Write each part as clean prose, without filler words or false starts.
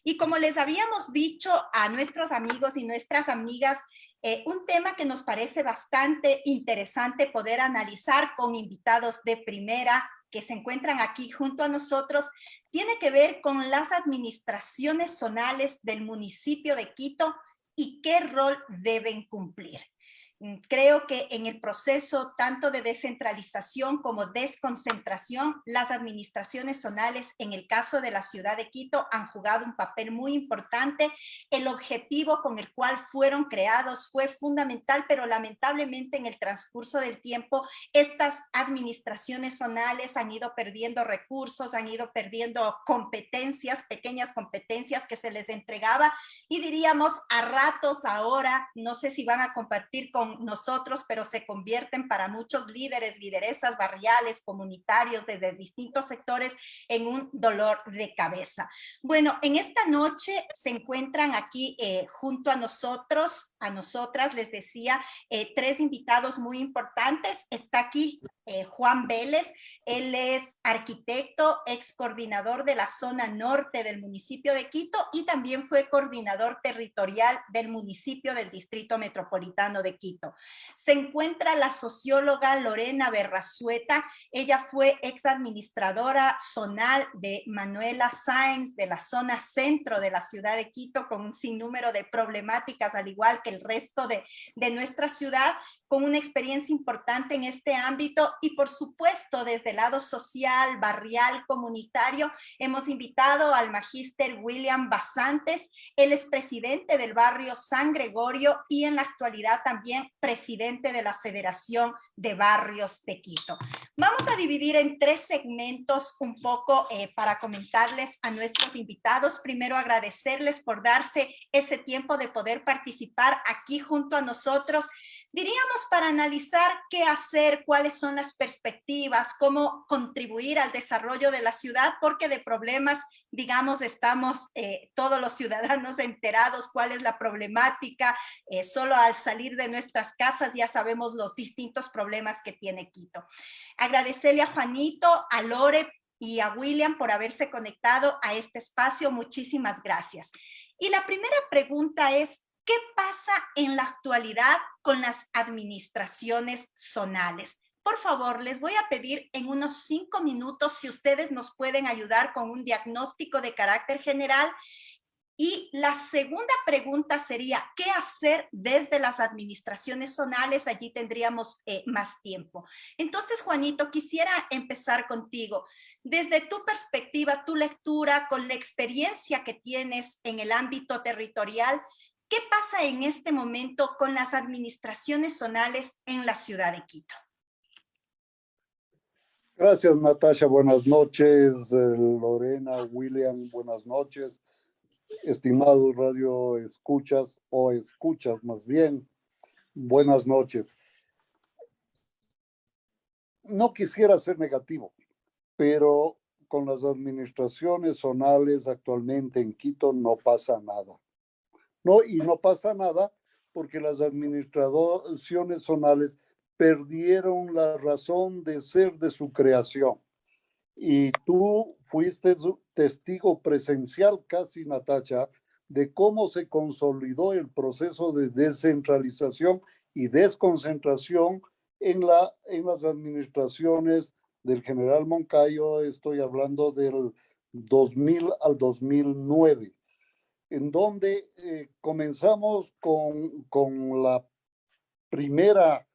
Y como les habíamos dicho a nuestros amigos y nuestras amigas, un tema que nos parece bastante interesante poder analizar con invitados de primera que se encuentran aquí junto a nosotros, tiene que ver con las administraciones zonales del municipio de Quito y qué rol deben cumplir. Creo que en el proceso tanto de descentralización como desconcentración, las administraciones zonales, en el caso de la ciudad de Quito, han jugado un papel muy importante. El objetivo con el cual fueron creados fue fundamental, pero lamentablemente en el transcurso del tiempo, estas administraciones zonales han ido perdiendo recursos, han ido perdiendo competencias, pequeñas competencias que se les entregaba, y diríamos a ratos ahora, no sé si van a compartir con nosotros, pero se convierten para muchos líderes, lideresas barriales, comunitarios, desde distintos sectores, en un dolor de cabeza. Bueno, en esta noche se encuentran aquí junto a nosotros, a nosotras, les decía, tres invitados muy importantes. Está aquí Juan Vélez, él es arquitecto, ex coordinador de la zona norte del municipio de Quito y también fue coordinador territorial del municipio del Distrito Metropolitano de Quito. Se encuentra la socióloga Lorena Berrazueta, ella fue ex administradora zonal de Manuela Sáenz de la zona centro de la ciudad de Quito, con un sinnúmero de problemáticas, al igual que el resto de nuestra ciudad, con una experiencia importante en este ámbito. Y por supuesto, desde el lado social, barrial, comunitario, hemos invitado al magíster William Basantes. Él es presidente del barrio San Gregorio y en la actualidad también presidente de la Federación de Barrios de Quito. Vamos a dividir en tres segmentos un poco para comentarles a nuestros invitados. Primero, agradecerles por darse ese tiempo de poder participar aquí junto a nosotros. Diríamos para analizar qué hacer, cuáles son las perspectivas, cómo contribuir al desarrollo de la ciudad, porque de problemas, digamos, estamos todos los ciudadanos enterados cuál es la problemática. Solo al salir de nuestras casas ya sabemos los distintos problemas que tiene Quito. Agradecerle a Juanito, a Lore y a William por haberse conectado a este espacio. Muchísimas gracias. Y la primera pregunta es, ¿qué pasa en la actualidad con las administraciones zonales? Por favor, les voy a pedir en unos 5 minutos si ustedes nos pueden ayudar con un diagnóstico de carácter general. Y la segunda pregunta sería, ¿qué hacer desde las administraciones zonales? Allí tendríamos más tiempo. Entonces, Juanito, quisiera empezar contigo. Desde tu perspectiva, tu lectura, con la experiencia que tienes en el ámbito territorial, ¿qué pasa en este momento con las administraciones zonales en la ciudad de Quito? Gracias, Natasha. Buenas noches. Lorena, William, buenas noches. Estimados radio escuchas o escuchas más bien, buenas noches. No quisiera ser negativo, pero con las administraciones zonales actualmente en Quito no pasa nada. No pasa nada porque las administraciones zonales perdieron la razón de ser de su creación. Y tú fuiste testigo presencial casi, Natacha, de cómo se consolidó el proceso de descentralización y desconcentración en las administraciones del general Moncayo. Estoy hablando del 2000 al 2009, en donde comenzamos con la primera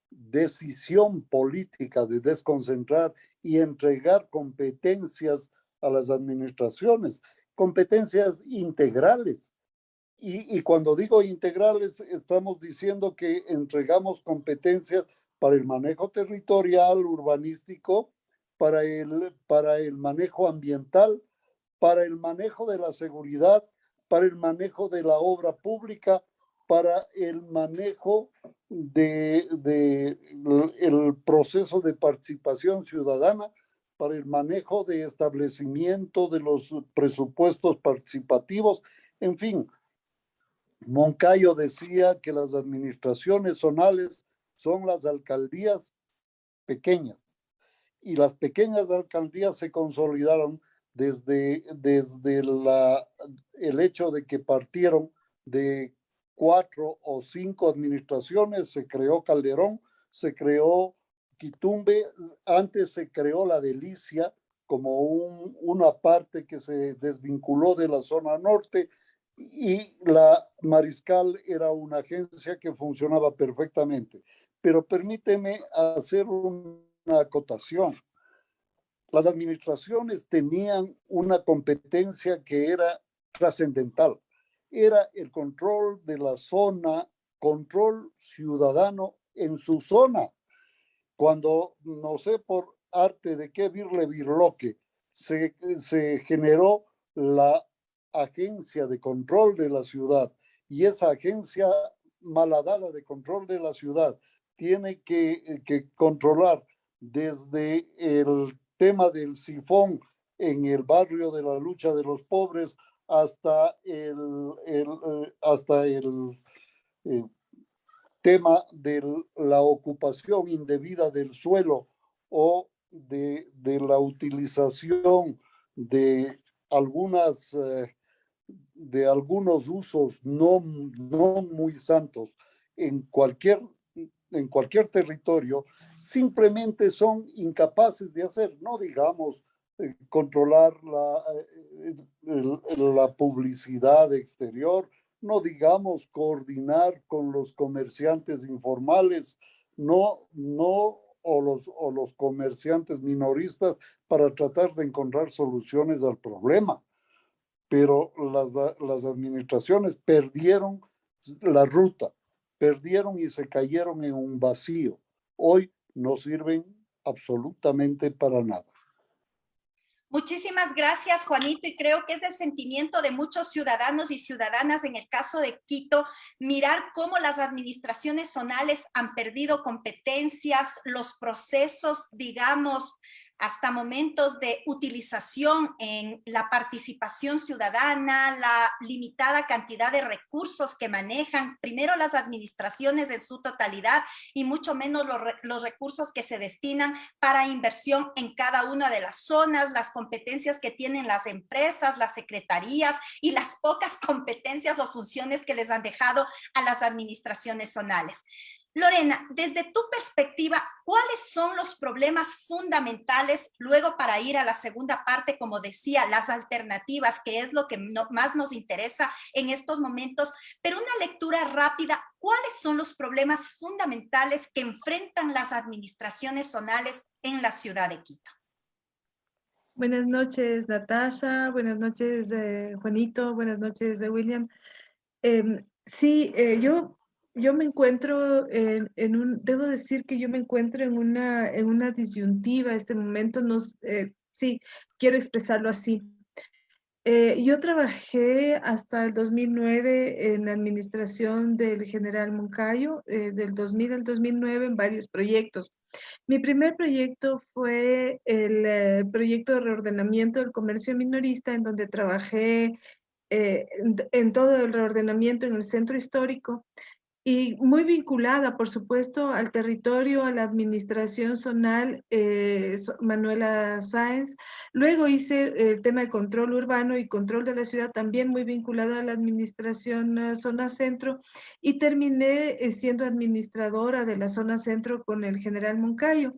decisión política de desconcentrar y entregar competencias a las administraciones, competencias integrales. Y cuando digo integrales, estamos diciendo que entregamos competencias para el manejo territorial, urbanístico, para el manejo ambiental, para el manejo de la seguridad, para el manejo de la obra pública, para el manejo el proceso de participación ciudadana, para el manejo de establecimiento de los presupuestos participativos. En fin, Moncayo decía que las administraciones zonales son las alcaldías pequeñas, y las pequeñas alcaldías se consolidaron desde el hecho de que partieron de 4 o 5 administraciones, se creó Calderón, se creó Quitumbe, antes se creó La Delicia como una parte que se desvinculó de la zona norte, y la Mariscal era una agencia que funcionaba perfectamente. Pero permíteme hacer una acotación. Las administraciones tenían una competencia que era trascendental. Era el control de la zona, control ciudadano en su zona. Cuando, no sé por arte de qué virle virloque, se generó la agencia de control de la ciudad, y esa agencia malhadada de control de la ciudad tiene que controlar desde el tema del sifón en el barrio de la lucha de los pobres hasta el eh, tema de la ocupación indebida del suelo o de la utilización de algunas de algunos usos no muy santos en cualquier territorio, simplemente son incapaces de hacer, no digamos controlar la publicidad exterior, no digamos coordinar con los comerciantes informales, o los comerciantes minoristas para tratar de encontrar soluciones al problema. Pero las administraciones perdieron la ruta, perdieron y se cayeron en un vacío. Hoy no sirven absolutamente para nada. Muchísimas gracias, Juanito, y creo que es el sentimiento de muchos ciudadanos y ciudadanas en el caso de Quito, mirar cómo las administraciones zonales han perdido competencias, los procesos, digamos, hasta momentos de utilización en la participación ciudadana, la limitada cantidad de recursos que manejan, primero las administraciones en su totalidad y mucho menos los recursos que se destinan para inversión en cada una de las zonas, las competencias que tienen las empresas, las secretarías y las pocas competencias o funciones que les han dejado a las administraciones zonales. Lorena, desde tu perspectiva, ¿cuáles son los problemas fundamentales, luego para ir a la segunda parte, como decía, las alternativas, que es lo que más nos interesa en estos momentos, pero una lectura rápida, ¿cuáles son los problemas fundamentales que enfrentan las administraciones zonales en la ciudad de Quito? Buenas noches, Natasha. Buenas noches, Juanito. Buenas noches, William. Sí, yo me encuentro debo decir que yo me encuentro en una disyuntiva. Este momento sí, quiero expresarlo así. Yo trabajé hasta el 2009 en la administración del general Moncayo, del 2000 al 2009 en varios proyectos. Mi primer proyecto fue el proyecto de reordenamiento del comercio minorista, en donde trabajé en todo el reordenamiento en el centro histórico, y muy vinculada, por supuesto, al territorio, a la administración zonal, Manuela Sáenz. Luego hice el tema de control urbano y control de la ciudad, también muy vinculada a la administración zona centro, y terminé siendo administradora de la zona centro con el general Moncayo.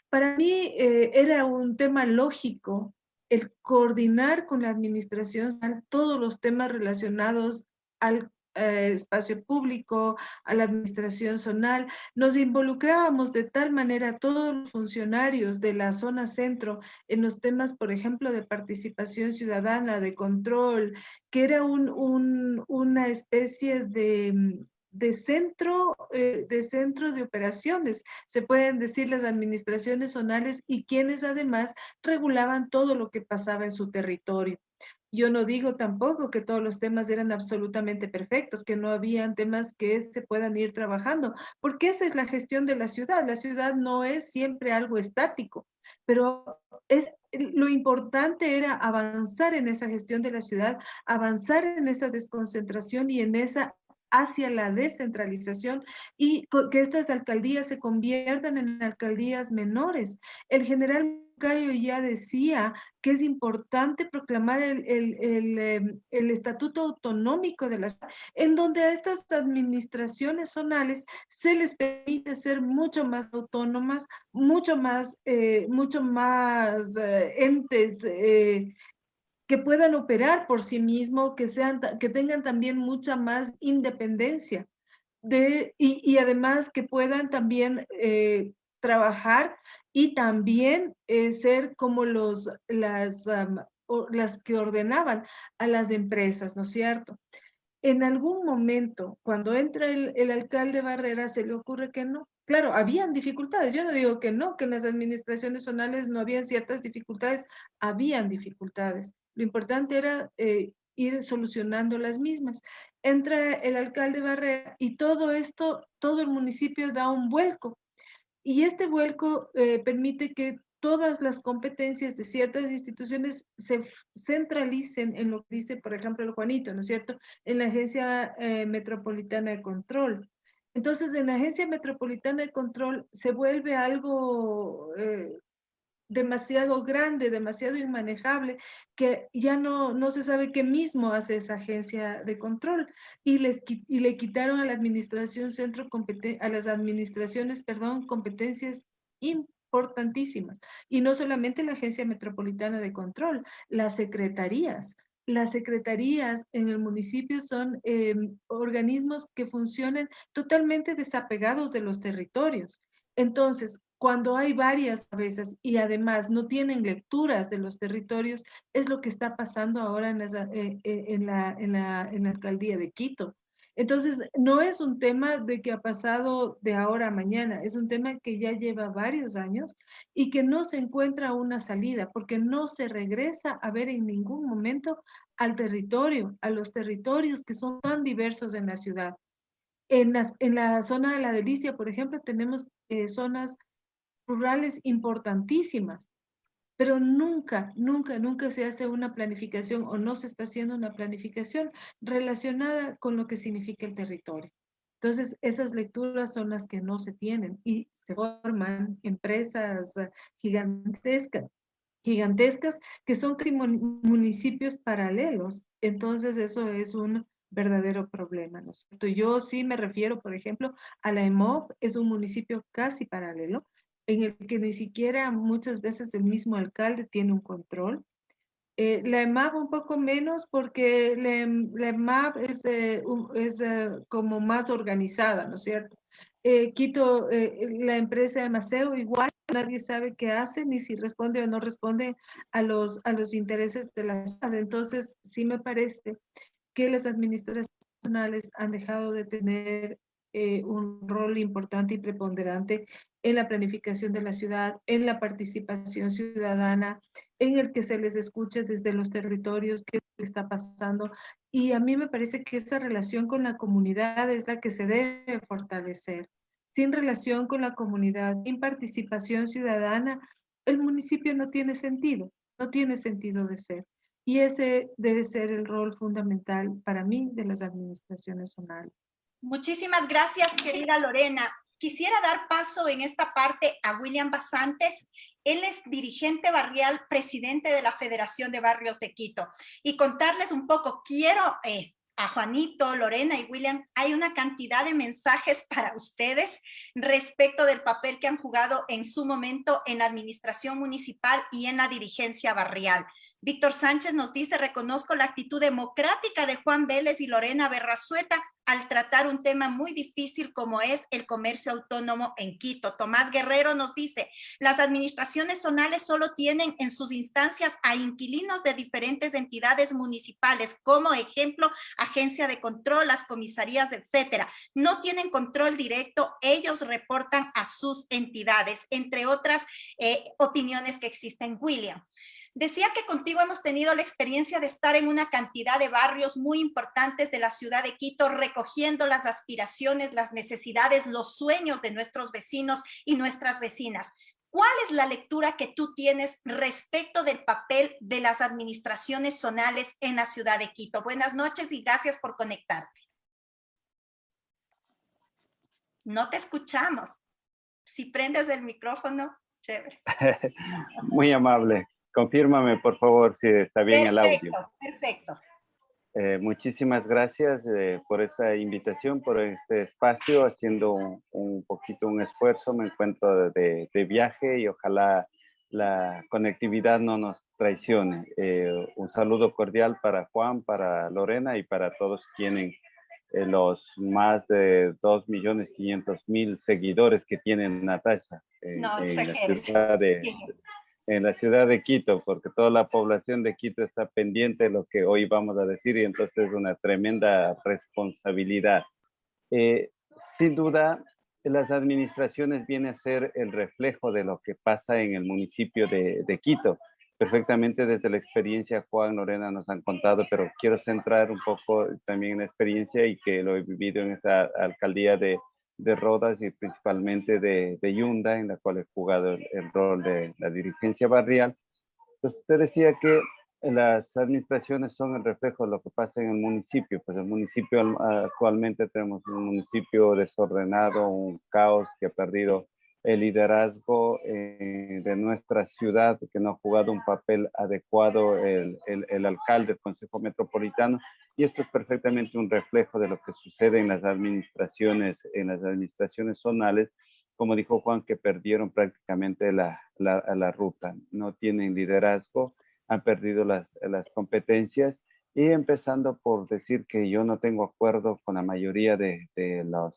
Para mí era un tema lógico el coordinar con la administración zonal todos los temas relacionados al espacio público, a la administración zonal. Nos involucrábamos de tal manera todos los funcionarios de la zona centro en los temas, por ejemplo, de participación ciudadana, de control, que era una especie de centro de operaciones, se pueden decir, las administraciones zonales, y quienes además regulaban todo lo que pasaba en su territorio. Yo no digo tampoco que todos los temas eran absolutamente perfectos, que no habían temas que se puedan ir trabajando, porque esa es la gestión de la ciudad. La ciudad no es siempre algo estático, pero lo importante era avanzar en esa gestión de la ciudad, avanzar en esa desconcentración y en esa hacia la descentralización, y que estas alcaldías se conviertan en alcaldías menores. El general Cayo ya decía que es importante proclamar el estatuto autonómico de las, en donde a estas administraciones zonales se les permite ser mucho más autónomas, mucho más entes que puedan operar por sí mismos, que tengan también mucha más independencia y además que puedan también trabajar y también ser como las que ordenaban a las empresas, ¿no es cierto? En algún momento, cuando entra el alcalde Barrera, se le ocurre que no. Claro, habían dificultades. Yo no digo que no, que en las administraciones zonales no habían ciertas dificultades. Habían dificultades. Lo importante era ir solucionando las mismas. Entra el alcalde Barrera y todo esto, todo el municipio da un vuelco. Y este vuelco permite que todas las competencias de ciertas instituciones se centralicen en lo que dice, por ejemplo, el Juanito, ¿no es cierto?, en la Agencia Metropolitana de Control. Entonces, en la Agencia Metropolitana de Control se vuelve algo demasiado grande, demasiado inmanejable, que ya no se sabe qué mismo hace esa agencia de control. Y le quitaron a la administración a las administraciones, perdón, competencias importantísimas. Y no solamente la Agencia Metropolitana de Control, las secretarías. Las secretarías en el municipio son organismos que funcionan totalmente desapegados de los territorios. Entonces, cuando hay varias cabezas y además no tienen lecturas de los territorios, es lo que está pasando ahora en la alcaldía de Quito. Entonces, no es un tema de que ha pasado de ahora a mañana, es un tema que ya lleva varios años y que no se encuentra una salida, porque no se regresa a ver en ningún momento al territorio, a los territorios que son tan diversos en la ciudad. En la zona de la Delicia, por ejemplo, tenemos zonas rurales importantísimas, pero nunca se hace una planificación o no se está haciendo una planificación relacionada con lo que significa el territorio. Entonces, esas lecturas son las que no se tienen y se forman empresas gigantescas que son casi municipios paralelos. Entonces, eso es un verdadero problema, ¿no es cierto? Yo sí me refiero, por ejemplo, a la EMOP, es un municipio casi paralelo, en el que ni siquiera muchas veces el mismo alcalde tiene un control. La EMAP un poco menos porque la EMAP es como más organizada, ¿no es cierto? Quito, la empresa de Maceo igual, nadie sabe qué hace, ni si responde o no responde a los intereses de la ciudad. Entonces, sí me parece que las administraciones nacionales han dejado de tener un rol importante y preponderante en la planificación de la ciudad, en la participación ciudadana, en el que se les escuche desde los territorios qué está pasando. Y a mí me parece que esa relación con la comunidad es la que se debe fortalecer. Sin relación con la comunidad, sin participación ciudadana, el municipio no tiene sentido, no tiene sentido de ser. Y ese debe ser el rol fundamental para mí de las administraciones zonales. Muchísimas gracias, querida Lorena. Quisiera dar paso en esta parte a William Basantes. Él es dirigente barrial, presidente de la Federación de Barrios de Quito. Y contarles un poco, quiero a Juanito, Lorena y William, hay una cantidad de mensajes para ustedes respecto del papel que han jugado en su momento en la administración municipal y en la dirigencia barrial. Víctor Sánchez nos dice, reconozco la actitud democrática de Juan Vélez y Lorena Berrazueta al tratar un tema muy difícil como es el comercio autónomo en Quito. Tomás Guerrero nos dice, las administraciones zonales solo tienen en sus instancias a inquilinos de diferentes entidades municipales, como ejemplo, agencia de control, las comisarías, etcétera. No tienen control directo, ellos reportan a sus entidades, entre otras opiniones que existen, William. Decía que contigo hemos tenido la experiencia de estar en una cantidad de barrios muy importantes de la ciudad de Quito, recogiendo las aspiraciones, las necesidades, los sueños de nuestros vecinos y nuestras vecinas. ¿Cuál es la lectura que tú tienes respecto del papel de las administraciones zonales en la ciudad de Quito? Buenas noches y gracias por conectarte. No te escuchamos. Si prendes el micrófono, Chévere. Muy amable. Confírmame, por favor, si está bien el audio. Perfecto. Muchísimas gracias por esta invitación, por este espacio, haciendo un poquito un esfuerzo. Me encuentro de viaje y ojalá la conectividad no nos traicione. Un saludo cordial para Juan, para Lorena y para todos quienes los más de 2.500.000 seguidores que tienen Natasha No en la exageres. ciudad en la ciudad de Quito, porque toda la población de Quito está pendiente de lo que hoy vamos a decir y entonces es una tremenda responsabilidad. Sin duda, las administraciones vienen a ser el reflejo de lo que pasa en el municipio de Quito. Perfectamente desde la experiencia Juan, Lorena nos han contado, pero quiero centrar un poco también en la experiencia y que lo he vivido en esta alcaldía de Rodas y principalmente de Yunda, en la cual he jugado el rol de la dirigencia barrial. Entonces, usted decía que las administraciones son el reflejo de lo que pasa en el municipio. Pues el municipio actualmente tenemos un municipio desordenado, un caos que ha perdido el liderazgo de nuestra ciudad, que no ha jugado un papel adecuado el alcalde, el Consejo Metropolitano, y esto es perfectamente un reflejo de lo que sucede en las administraciones zonales, como dijo Juan, que perdieron prácticamente la ruta, no tienen liderazgo, han perdido las competencias, y empezando por decir que yo no tengo acuerdo con la mayoría de los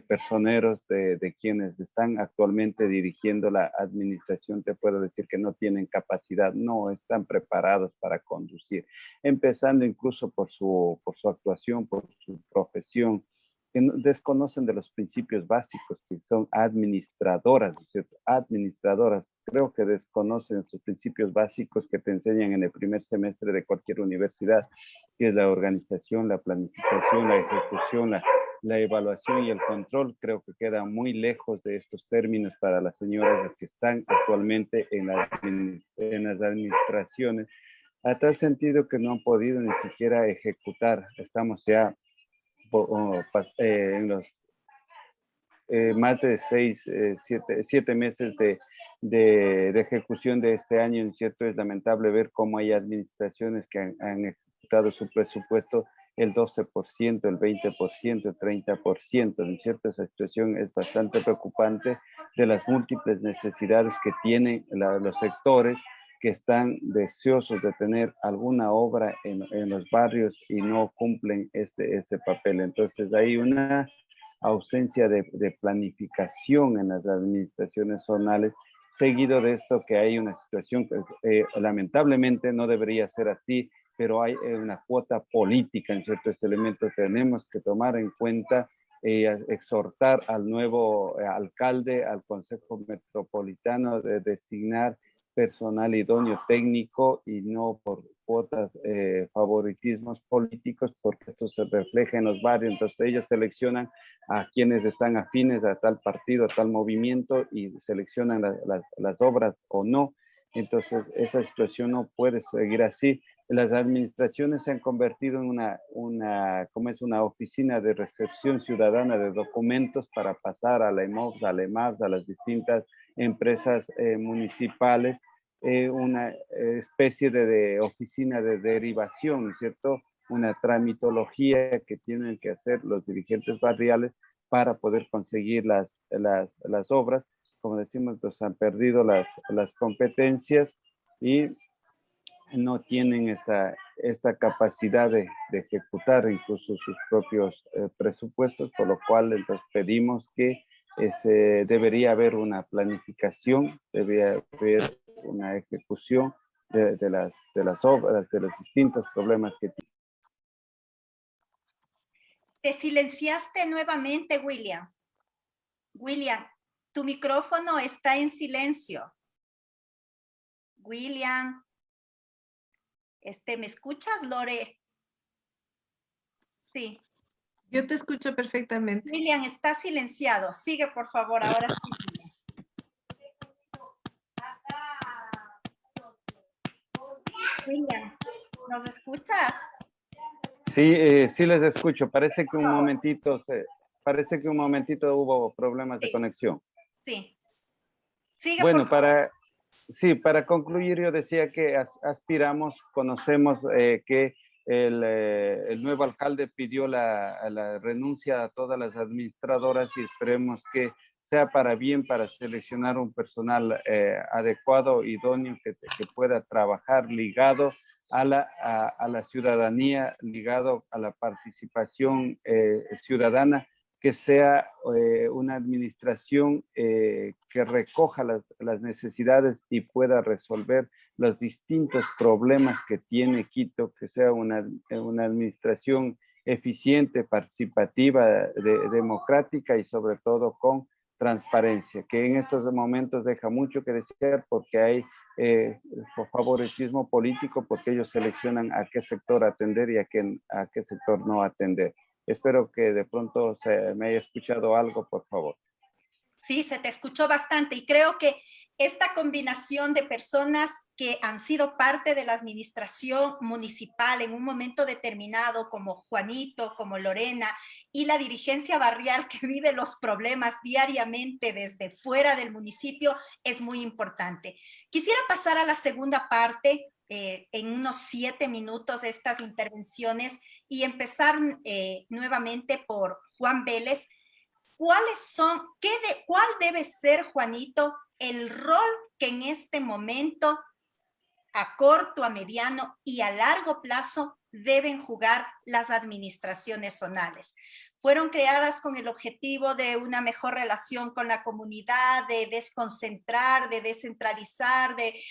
personeros de quienes están actualmente dirigiendo la administración. Te puedo decir que no tienen capacidad, no están preparados para conducir, empezando incluso por su actuación, por su profesión, que desconocen de los principios básicos, que son administradoras, ¿cierto? Administradoras. Creo que desconocen sus principios básicos que te enseñan en el primer semestre de cualquier universidad, que es la organización, la planificación, la ejecución, la evaluación y el control. Creo que queda muy lejos de estos términos para las señoras que están actualmente en las administraciones, a tal sentido que no han podido ni siquiera ejecutar. Estamos ya en los más de 7 meses de ejecución de este año, ¿cierto? Es lamentable ver cómo hay administraciones que han ejecutado su presupuesto el 12%, el 20%, el 30%, ¿no es cierto? Esa situación es bastante preocupante de las múltiples necesidades que tienen los sectores que están deseosos de tener alguna obra en los barrios y no cumplen este papel. Entonces hay una ausencia de planificación en las administraciones zonales, seguido de esto que hay una situación que lamentablemente no debería ser así, pero hay una cuota política en cierto este elemento. Tenemos que tomar en cuenta, exhortar al nuevo alcalde, al Consejo Metropolitano, de designar personal idóneo técnico y no por cuotas, favoritismos políticos, porque esto se refleja en los barrios. Entonces ellos seleccionan a quienes están afines a tal partido, a tal movimiento, y seleccionan las obras o no. Entonces esa situación no puede seguir así. Las administraciones se han convertido en una oficina de recepción ciudadana de documentos para pasar a la EMOVS, a la EMAVS, a las distintas empresas municipales, una especie de oficina de derivación, ¿cierto? Una tramitología que tienen que hacer los dirigentes barriales para poder conseguir las obras. Como decimos, pues han perdido las competencias y no tienen esta capacidad de ejecutar incluso sus propios presupuestos, por lo cual entonces pedimos que debería haber una planificación, debería haber una ejecución de las obras, de los distintos problemas que tienen. Te silenciaste nuevamente, William. William, tu micrófono está en silencio. William, ¿me escuchas, Lore? Sí. Yo te escucho perfectamente. William, está silenciado. Sigue, por favor, ahora sí. William, ¿nos escuchas? Sí, sí les escucho. Parece que un momentito hubo problemas de conexión. Sí. Siga, Bueno, por favor. para concluir, yo decía que aspiramos, conocemos que el nuevo alcalde pidió la renuncia a todas las administradoras y esperemos que sea para bien, para seleccionar un personal adecuado, idóneo, que pueda trabajar ligado a la ciudadanía, ligado a la participación ciudadana, que sea una administración que recoja las necesidades y pueda resolver los distintos problemas que tiene Quito, que sea una administración eficiente, participativa, democrática y sobre todo con transparencia, que en estos momentos deja mucho que desear porque hay favoritismo político, porque ellos seleccionan a qué sector atender y a qué sector no atender. Espero que de pronto se me haya escuchado algo, por favor. Sí, se te escuchó bastante y creo que esta combinación de personas que han sido parte de la administración municipal en un momento determinado, como Juanito, como Lorena, y la dirigencia barrial que vive los problemas diariamente desde fuera del municipio, es muy importante. Quisiera pasar a la segunda parte, en unos 7 minutos, estas intervenciones, y empezar nuevamente por Juan Vélez. ¿Cuál debe ser, Juanito, el rol que en este momento, a corto, a mediano y a largo plazo, deben jugar las administraciones zonales? Fueron creadas con el objetivo de una mejor relación con la comunidad, de desconcentrar, de descentralizar, de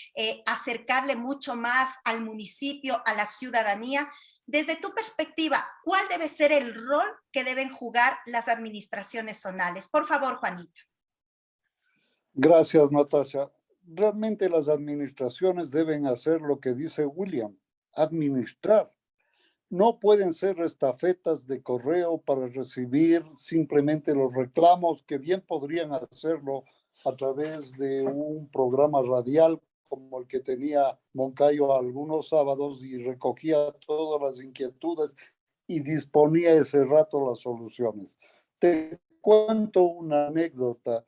acercarle mucho más al municipio, a la ciudadanía. Desde tu perspectiva, ¿cuál debe ser el rol que deben jugar las administraciones zonales? Por favor, Juanito. Gracias, Natasha. Realmente las administraciones deben hacer lo que dice William, administrar. No pueden ser estafetas de correo para recibir simplemente los reclamos, que bien podrían hacerlo a través de un programa radial como el que tenía Moncayo algunos sábados y recogía todas las inquietudes y disponía ese rato las soluciones. Te cuento una anécdota.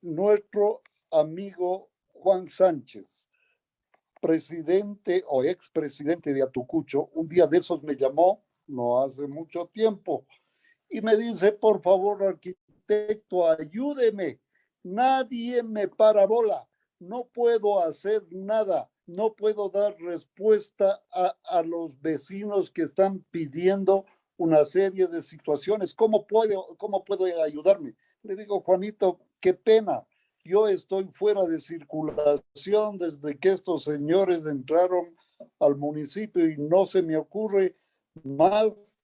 Nuestro amigo Juan Sánchez, presidente o expresidente de Atucucho, un día de esos me llamó, no hace mucho tiempo, y me dice, por favor, arquitecto, ayúdeme, nadie me para bola, no puedo hacer nada, no puedo dar respuesta a los vecinos que están pidiendo una serie de situaciones. ¿Cómo puedo ayudarme? Le digo, Juanito, qué pena. Yo estoy fuera de circulación desde que estos señores entraron al municipio y no se me ocurre más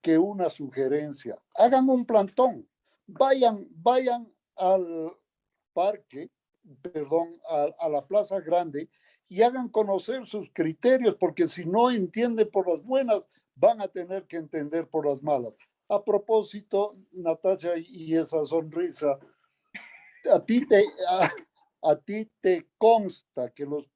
que una sugerencia. Hagan un plantón, vayan al parque, perdón, a la Plaza Grande y hagan conocer sus criterios, porque si no entienden por las buenas, van a tener que entender por las malas. A propósito, Natasha, y esa sonrisa, a ti te, a ti te consta que los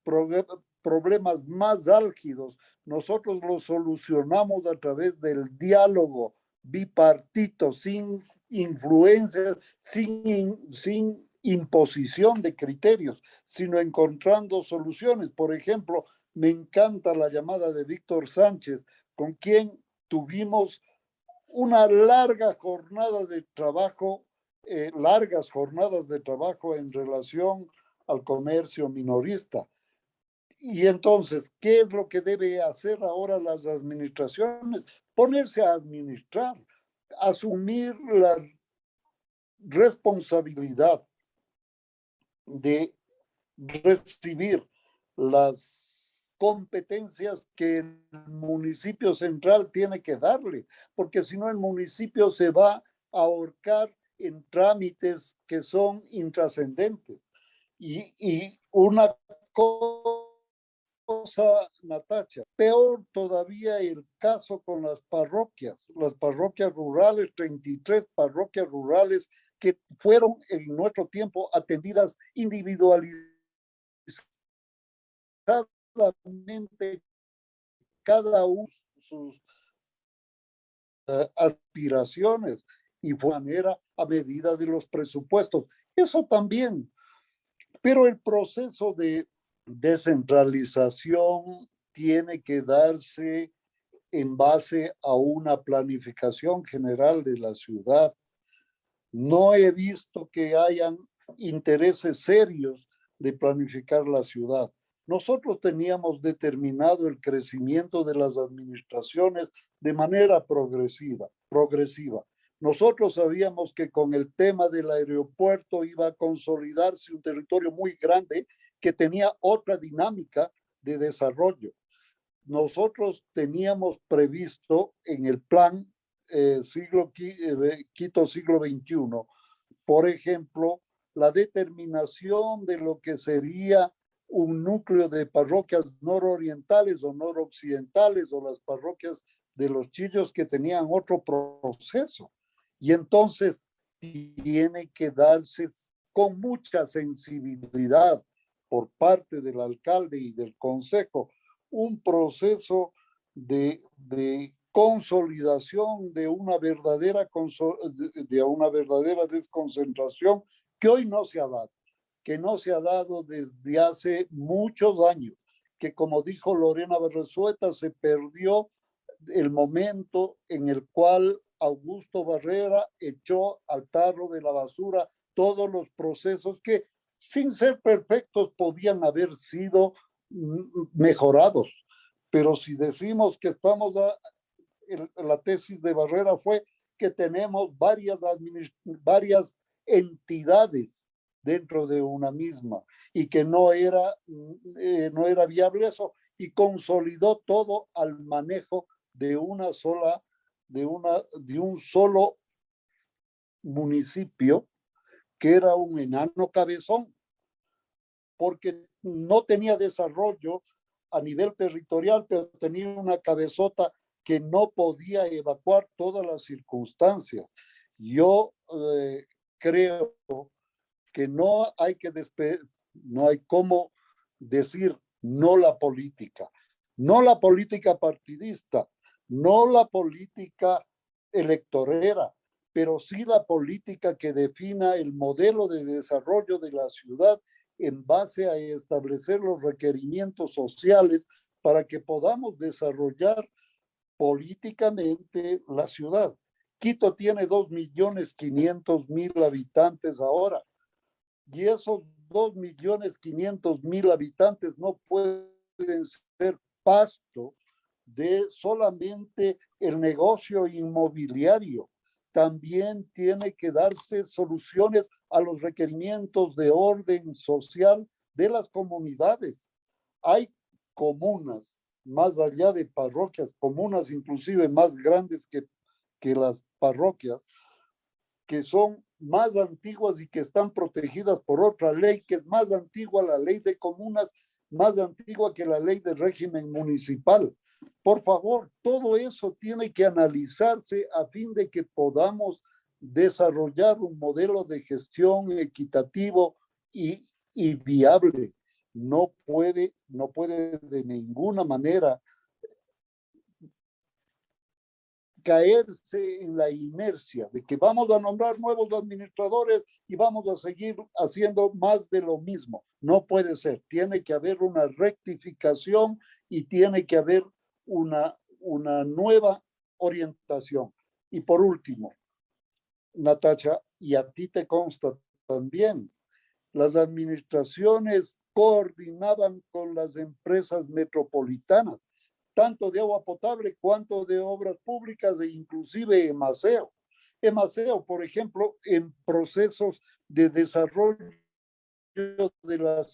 problemas más álgidos nosotros los solucionamos a través del diálogo bipartito, sin influencias, sin imposición de criterios, sino encontrando soluciones. Por ejemplo, me encanta la llamada de Víctor Sánchez, con quien tuvimos una larga jornada de trabajo, largas jornadas de trabajo en relación al comercio minorista. Y entonces, ¿qué es lo que debe hacer ahora las administraciones? Ponerse a administrar, asumir la responsabilidad de recibir las competencias que el municipio central tiene que darle, porque si no el municipio se va a ahorcar en trámites que son intrascendentes. Y una cosa, Natacha, peor todavía el caso con las parroquias rurales, 33 parroquias rurales que fueron en nuestro tiempo atendidas individualizadamente, cada uno sus aspiraciones, y fue manera a medida de los presupuestos. Eso también. Pero el proceso de descentralización tiene que darse en base a una planificación general de la ciudad. No he visto que hayan intereses serios de planificar la ciudad. Nosotros teníamos determinado el crecimiento de las administraciones de manera progresiva. Nosotros sabíamos que con el tema del aeropuerto iba a consolidarse un territorio muy grande que tenía otra dinámica de desarrollo. Nosotros teníamos previsto en el plan Quito siglo XXI, por ejemplo, la determinación de lo que sería un núcleo de parroquias nororientales o noroccidentales o las parroquias de los chillos que tenían otro proceso. Y entonces tiene que darse con mucha sensibilidad por parte del alcalde y del consejo un proceso de consolidación de una verdadera desconcentración que hoy no se ha dado, que no se ha dado desde hace muchos años, que como dijo Lorena Berresueta, se perdió el momento en el cual Augusto Barrera echó al tarro de la basura todos los procesos que sin ser perfectos podían haber sido mejorados. Pero si decimos que estamos, la tesis de Barrera fue que tenemos varias entidades dentro de una misma y que no era viable eso, y consolidó todo al manejo de un solo municipio que era un enano cabezón, porque no tenía desarrollo a nivel territorial, pero tenía una cabezota que no podía evacuar todas las circunstancias. Yo creo que no hay cómo decir no la política partidista, no la política electorera, pero sí la política que defina el modelo de desarrollo de la ciudad en base a establecer los requerimientos sociales para que podamos desarrollar políticamente la ciudad. Quito tiene 2.500.000 habitantes ahora, y esos 2.500.000 habitantes no pueden ser pasto de solamente el negocio inmobiliario. También tiene que darse soluciones a los requerimientos de orden social de las comunidades. Hay comunas, más allá de parroquias, comunas inclusive más grandes que las parroquias, que son más antiguas y que están protegidas por otra ley, que es más antigua, la ley de comunas, más antigua que la ley de régimen municipal. Por favor, todo eso tiene que analizarse a fin de que podamos desarrollar un modelo de gestión equitativo y viable. No puede de ninguna manera caerse en la inercia de que vamos a nombrar nuevos administradores y vamos a seguir haciendo más de lo mismo. No puede ser. Tiene que haber una rectificación y tiene que haber una nueva orientación. Y por último, Natacha, y a ti te consta también, las administraciones coordinaban con las empresas metropolitanas, tanto de agua potable cuanto de obras públicas e inclusive EMASEO. EMASEO, por ejemplo, en procesos de desarrollo de la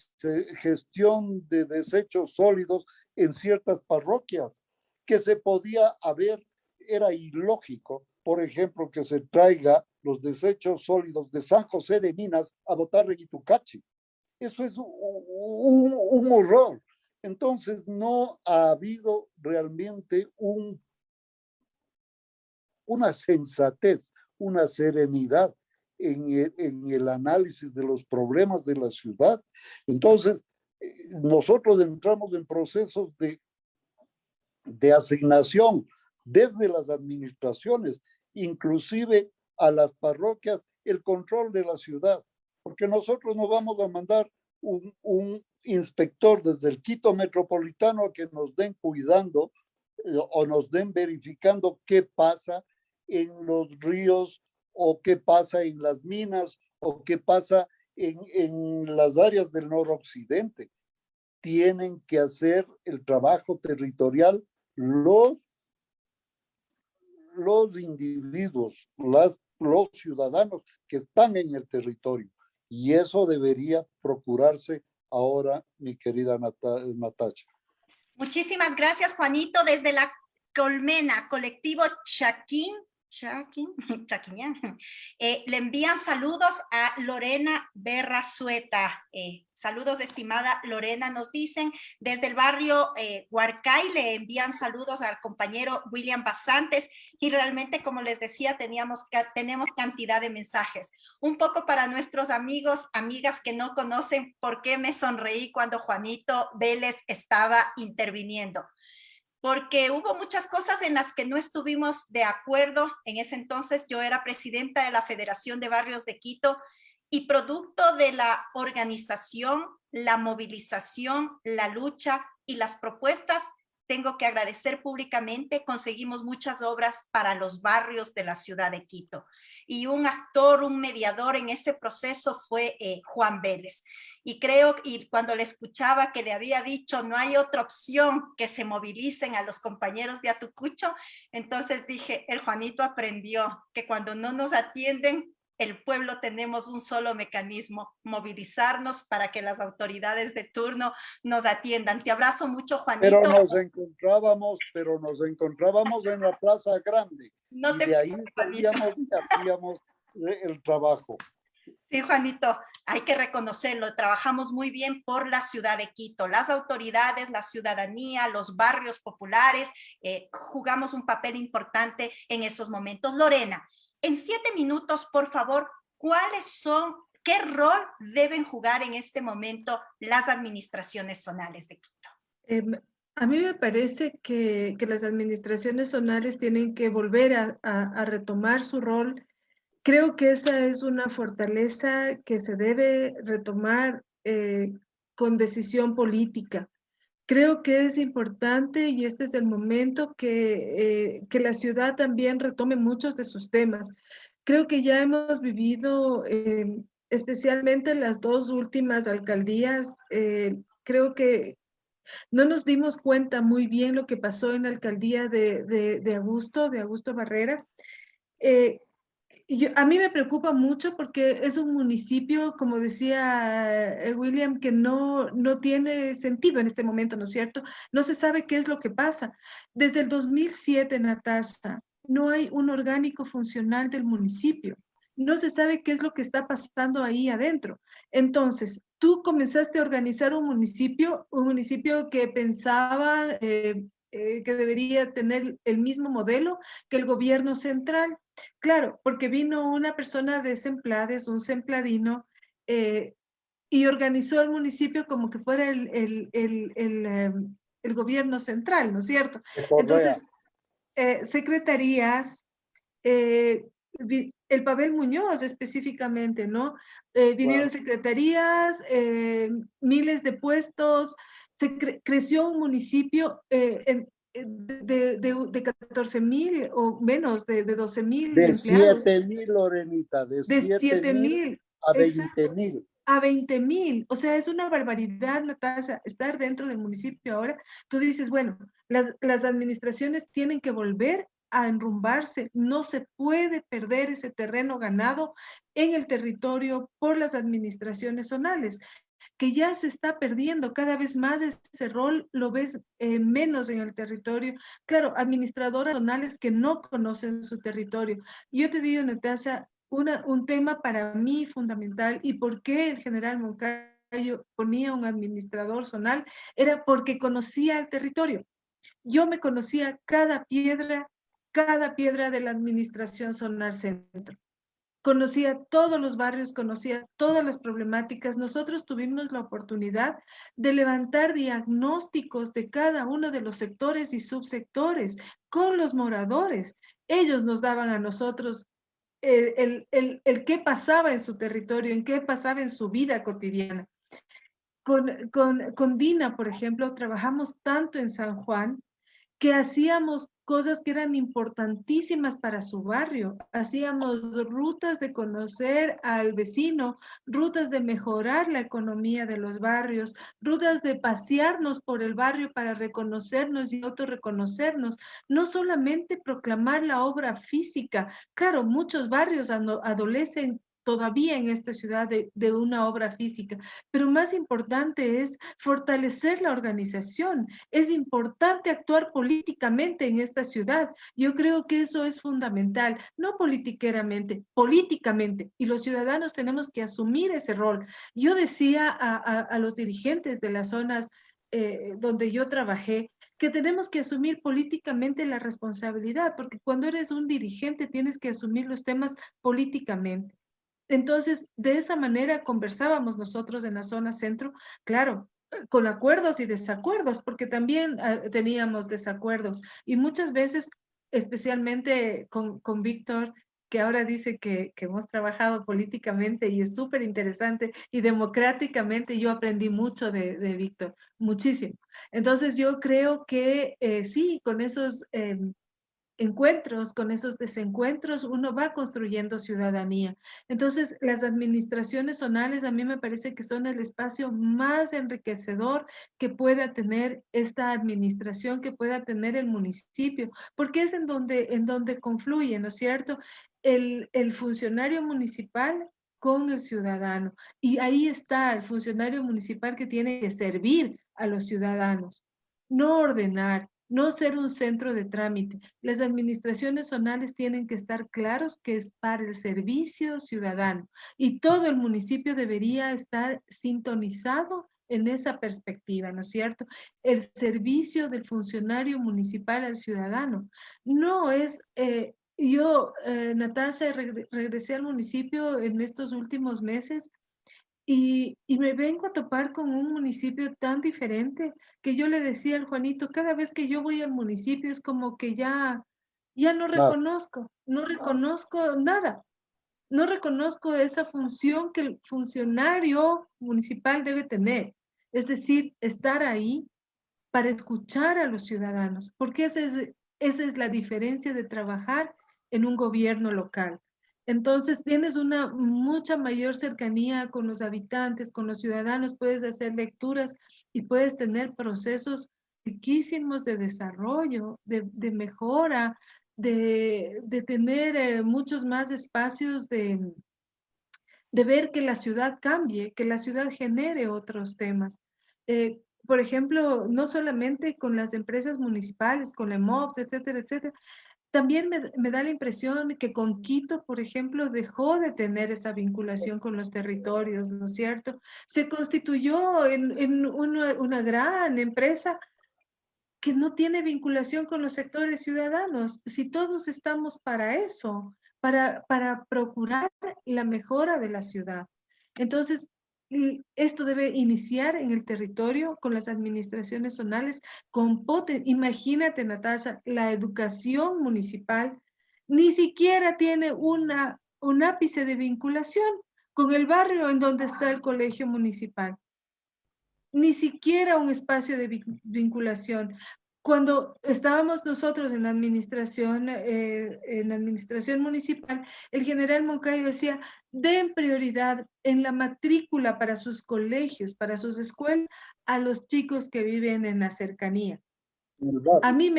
gestión de desechos sólidos en ciertas parroquias, que se podía haber, era ilógico, por ejemplo, que se traiga los desechos sólidos de San José de Minas a botar en Itucachi. Eso es un horror. Entonces, no ha habido realmente una sensatez, una serenidad en el análisis de los problemas de la ciudad. Entonces, nosotros entramos en procesos de asignación desde las administraciones, inclusive a las parroquias, el control de la ciudad. porque nosotros no vamos a mandar un inspector desde el Quito Metropolitano a que nos den cuidando o nos den verificando qué pasa en los ríos o qué pasa en las minas o qué pasa en las áreas del noroccidente. Tienen que hacer el trabajo territorial los individuos, los ciudadanos que están en el territorio. Y eso debería procurarse ahora, mi querida Natasha. Muchísimas gracias, Juanito. Desde la Colmena, colectivo Chaquiñán, le envían saludos a Lorena Berrazueta. Saludos, estimada Lorena, nos dicen. Desde el barrio Huarcay le envían saludos al compañero William Basantes y realmente, como les decía, tenemos cantidad de mensajes. Un poco para nuestros amigos, amigas que no conocen por qué me sonreí cuando Juanito Vélez estaba interviniendo. Porque hubo muchas cosas en las que no estuvimos de acuerdo. En ese entonces yo era presidenta de la Federación de Barrios de Quito y producto de la organización, la movilización, la lucha y las propuestas, tengo que agradecer públicamente, conseguimos muchas obras para los barrios de la ciudad de Quito. Y un actor, un mediador en ese proceso fue Juan Vélez. Y creo, y cuando le escuchaba que le había dicho no hay otra opción que se movilicen a los compañeros de Atucucho, entonces dije, el Juanito aprendió que cuando no nos atienden, el pueblo tenemos un solo mecanismo, movilizarnos para que las autoridades de turno nos atiendan. Te abrazo mucho, Juanito. Pero nos encontrábamos en la Plaza Grande. No y te de ahí Juanito. hacíamos el trabajo. Sí, Juanito, hay que reconocerlo, trabajamos muy bien por la ciudad de Quito, las autoridades, la ciudadanía, los barrios populares, jugamos un papel importante en esos momentos. Lorena, en 7 minutos, por favor, ¿qué rol deben jugar en este momento las administraciones zonales de Quito? A mí me parece que las administraciones zonales tienen que volver a retomar su rol. Creo que esa es una fortaleza que se debe retomar con decisión política. Creo que es importante y este es el momento que la ciudad también retome muchos de sus temas. Creo que ya hemos vivido, especialmente las 2 últimas alcaldías, creo que no nos dimos cuenta muy bien lo que pasó en la alcaldía de Augusto Barrera. A mí me preocupa mucho porque es un municipio, como decía William, que no tiene sentido en este momento, ¿no es cierto? No se sabe qué es lo que pasa. Desde el 2007, Natasha, no hay un orgánico funcional del municipio. No se sabe qué es lo que está pasando ahí adentro. Entonces, tú comenzaste a organizar un municipio que pensaba que debería tener el mismo modelo que el gobierno central. Claro, porque vino una persona de Semplades, un sempladino, y organizó el municipio como que fuera el gobierno central, ¿no es cierto? Entonces, secretarías, el Pavel Muñoz específicamente, ¿no? Vinieron secretarías, miles de puestos, creció un municipio de 14,000 o menos, de 12,000 de empleados. 7,000, Lorenita, de 7,000 a 20,000. A 20,000, o sea, es una barbaridad, Natasha, estar dentro del municipio ahora. Tú dices, bueno, las administraciones tienen que volver a enrumbarse, no se puede perder ese terreno ganado en el territorio por las administraciones zonales, que ya se está perdiendo cada vez más ese rol, lo ves menos en el territorio. Claro, administradoras zonales que no conocen su territorio. Yo te digo, Natasha, un tema para mí fundamental y por qué el general Moncayo ponía un administrador zonal, era porque conocía el territorio. Yo me conocía cada piedra de la administración zonal centro. Conocía todos los barrios, conocía todas las problemáticas. Nosotros tuvimos la oportunidad de levantar diagnósticos de cada uno de los sectores y subsectores con los moradores. Ellos nos daban a nosotros el qué pasaba en su territorio, en qué pasaba en su vida cotidiana. Con Dina, por ejemplo, trabajamos tanto en San Juan que hacíamos cosas que eran importantísimas para su barrio. Hacíamos rutas de conocer al vecino, rutas de mejorar la economía de los barrios, rutas de pasearnos por el barrio para reconocernos y autorreconocernos, no solamente proclamar la obra física. Claro, muchos barrios adolecen todavía en esta ciudad de una obra física, pero más importante es fortalecer la organización. Es importante actuar políticamente en esta ciudad. Yo creo que eso es fundamental, no politiqueramente, políticamente. Y los ciudadanos tenemos que asumir ese rol. Yo decía a los dirigentes de las zonas donde yo trabajé, que tenemos que asumir políticamente la responsabilidad, porque cuando eres un dirigente tienes que asumir los temas políticamente. Entonces, de esa manera conversábamos nosotros en la zona centro, claro, con acuerdos y desacuerdos, porque también teníamos desacuerdos. Y muchas veces, especialmente con Víctor, que ahora dice que hemos trabajado políticamente y es súper interesante y democráticamente, yo aprendí mucho de Víctor, muchísimo. Entonces, yo creo que sí, con esos encuentros, con esos desencuentros, uno va construyendo ciudadanía. Entonces, las administraciones zonales a mí me parece que son el espacio más enriquecedor que pueda tener esta administración, que pueda tener el municipio, porque es en donde confluye, ¿no es cierto? El funcionario municipal con el ciudadano. Y ahí está el funcionario municipal que tiene que servir a los ciudadanos, no ordenar, no ser un centro de trámite. Las administraciones zonales tienen que estar claros que es para el servicio ciudadano y todo el municipio debería estar sintonizado en esa perspectiva, ¿no es cierto? El servicio del funcionario municipal al ciudadano. No es, Natasha, regresé al municipio en estos últimos meses y me vengo a topar con un municipio tan diferente que yo le decía al Juanito, cada vez que yo voy al municipio es como que ya no Nada. reconozco, no reconozco nada, no reconozco esa función que el funcionario municipal debe tener, es decir, estar ahí para escuchar a los ciudadanos, porque esa es la diferencia de trabajar en un gobierno local. Entonces tienes una mucha mayor cercanía con los habitantes, con los ciudadanos, puedes hacer lecturas y puedes tener procesos riquísimos de desarrollo, de mejora, de tener muchos más espacios de ver que la ciudad cambie, que la ciudad genere otros temas. Por ejemplo, no solamente con las empresas municipales, con la MOPS, etcétera, etcétera. También me da la impresión que con Quito, por ejemplo, dejó de tener esa vinculación con los territorios, ¿no es cierto? Se constituyó en una gran empresa que no tiene vinculación con los sectores ciudadanos. Si todos estamos para eso, para procurar la mejora de la ciudad. Entonces, esto debe iniciar en el territorio con las administraciones zonales, imagínate, Natasha, la educación municipal ni siquiera tiene un ápice de vinculación con el barrio en donde está el colegio municipal. Ni siquiera un espacio de vinculación. Cuando estábamos nosotros en la administración municipal, el general Moncayo decía, den prioridad en la matrícula para sus colegios, para sus escuelas, a los chicos que viven en la cercanía. A mí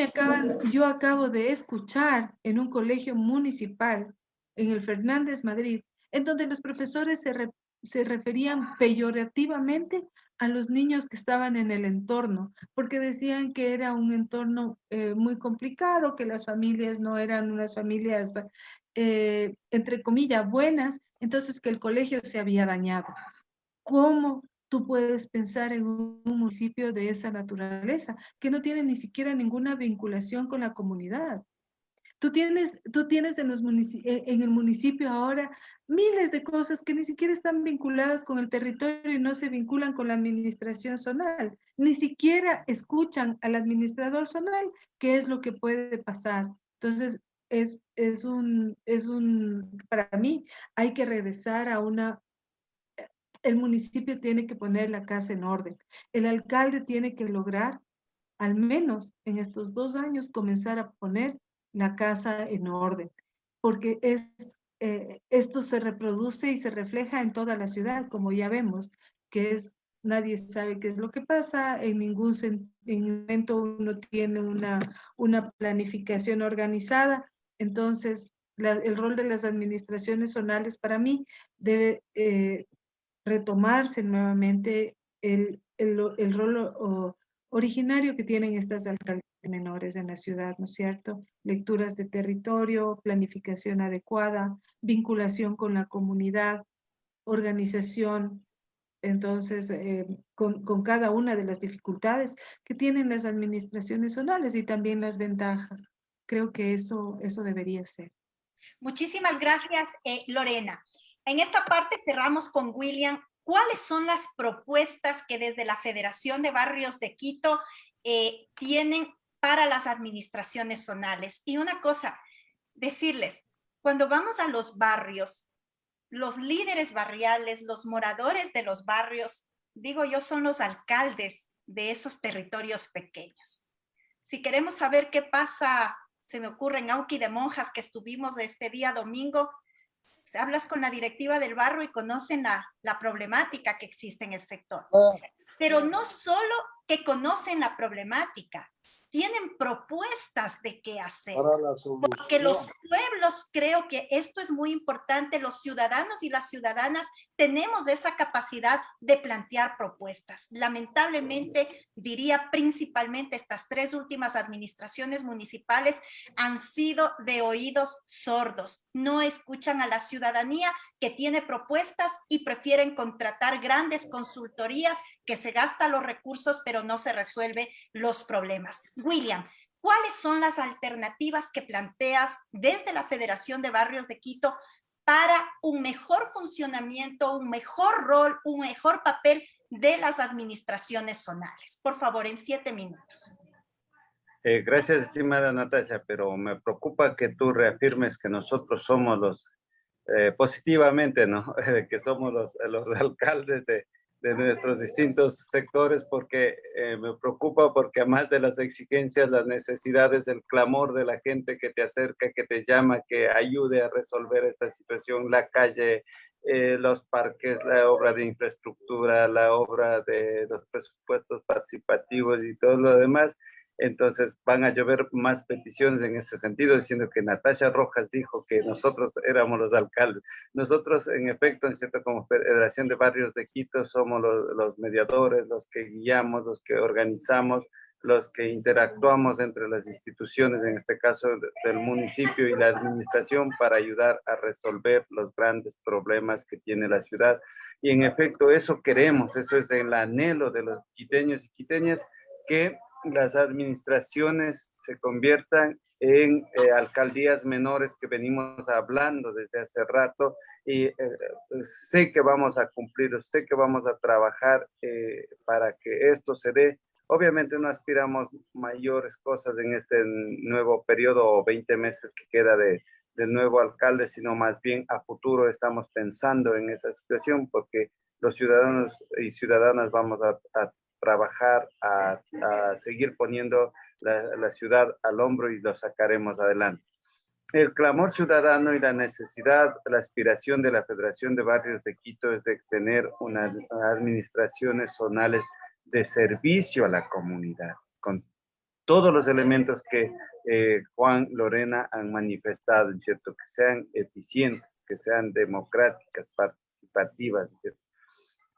yo acabo de escuchar en un colegio municipal, en el Fernández Madrid, en donde los profesores se referían peyorativamente a los niños que estaban en el entorno, porque decían que era un entorno muy complicado, que las familias no eran unas familias, entre comillas, buenas, entonces que el colegio se había dañado. ¿Cómo tú puedes pensar en un municipio de esa naturaleza, que no tiene ni siquiera ninguna vinculación con la comunidad? Tú tienes en el municipio ahora miles de cosas que ni siquiera están vinculadas con el territorio y no se vinculan con la administración zonal. Ni siquiera escuchan al administrador zonal qué es lo que puede pasar. Entonces, para mí, hay que regresar a el municipio tiene que poner la casa en orden. El alcalde tiene que lograr, al menos en estos 2 años, comenzar a poner la casa en orden, porque esto se reproduce y se refleja en toda la ciudad, como ya vemos, que nadie sabe qué es lo que pasa, en ningún momento uno tiene una planificación organizada, entonces el rol de las administraciones zonales para mí debe retomarse nuevamente el rol originario que tienen estas alcaldías menores en la ciudad, ¿no es cierto? Lecturas de territorio, planificación adecuada, vinculación con la comunidad, organización, entonces, con cada una de las dificultades que tienen las administraciones zonales y también las ventajas. Creo que eso debería ser. Muchísimas gracias, Lorena. En esta parte cerramos con William. ¿Cuáles son las propuestas que desde la Federación de Barrios de Quito tienen para las administraciones zonales? Y una cosa, decirles, cuando vamos a los barrios, los líderes barriales, los moradores de los barrios, digo yo, son los alcaldes de esos territorios pequeños. Si queremos saber qué pasa, se me ocurre en Auqui de Monjas, que estuvimos este día domingo, hablas con la directiva del barrio y conocen la problemática que existe en el sector. Pero no solo que conocen la problemática, tienen propuestas de qué hacer. Porque los pueblos, creo que esto es muy importante, los ciudadanos y las ciudadanas tenemos esa capacidad de plantear propuestas. Lamentablemente, diría principalmente estas 3 últimas administraciones municipales han sido de oídos sordos. No escuchan a la ciudadanía que tiene propuestas y prefieren contratar grandes consultorías que se gastan los recursos, pero no se resuelven los problemas. William, ¿cuáles son las alternativas que planteas desde la Federación de Barrios de Quito para un mejor funcionamiento, un mejor rol, un mejor papel de las administraciones zonales? Por favor, en 7 minutos. Gracias, estimada Natasha, pero me preocupa que tú reafirmes que nosotros somos positivamente, ¿no? Que somos los alcaldes de nuestros distintos sectores, porque me preocupa porque además de las exigencias, las necesidades, el clamor de la gente que te acerca, que te llama, que ayude a resolver esta situación, la calle, los parques, la obra de infraestructura, la obra de los presupuestos participativos y todo lo demás. Entonces van a llover más peticiones en ese sentido, diciendo que Natasha Rojas dijo que nosotros éramos los alcaldes. Nosotros, en efecto, en cierto, como Federación de Barrios de Quito, somos los mediadores, los que guiamos, los que organizamos, los que interactuamos entre las instituciones, en este caso del municipio y la administración, para ayudar a resolver los grandes problemas que tiene la ciudad. Y en efecto, eso queremos, eso es el anhelo de los quiteños y quiteñas, que las administraciones se conviertan en alcaldías menores, que venimos hablando desde hace rato, y sé que vamos a cumplir, sé que vamos a trabajar para que esto se dé. Obviamente no aspiramos mayores cosas en este nuevo periodo o 20 meses que queda del nuevo alcalde, sino más bien a futuro estamos pensando en esa situación, porque los ciudadanos y ciudadanas vamos a trabajar, a seguir poniendo la ciudad al hombro y lo sacaremos adelante. El clamor ciudadano y la necesidad, la aspiración de la Federación de Barrios de Quito es de tener unas administraciones zonales de servicio a la comunidad, con todos los elementos que Juan, Lorena han manifestado, ¿cierto? Que sean eficientes, que sean democráticas, participativas, ¿cierto?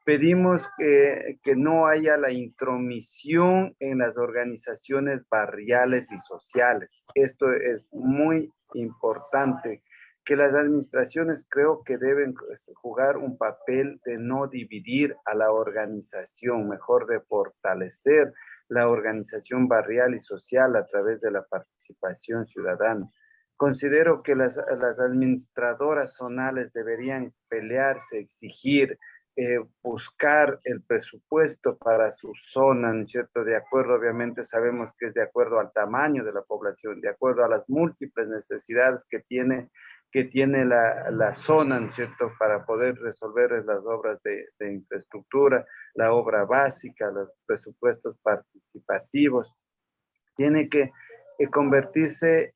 Pedimos que no haya la intromisión en las organizaciones barriales y sociales. Esto es muy importante, que las administraciones creo que deben jugar un papel de no dividir a la organización, mejor de fortalecer la organización barrial y social a través de la participación ciudadana. Considero que las administradoras zonales deberían pelearse, exigir buscar el presupuesto para su zona, ¿no es cierto? De acuerdo, obviamente sabemos que es de acuerdo al tamaño de la población, de acuerdo a las múltiples necesidades que tiene la zona, ¿no es cierto? Para poder resolver las obras de infraestructura, la obra básica, los presupuestos participativos. Tiene que convertirse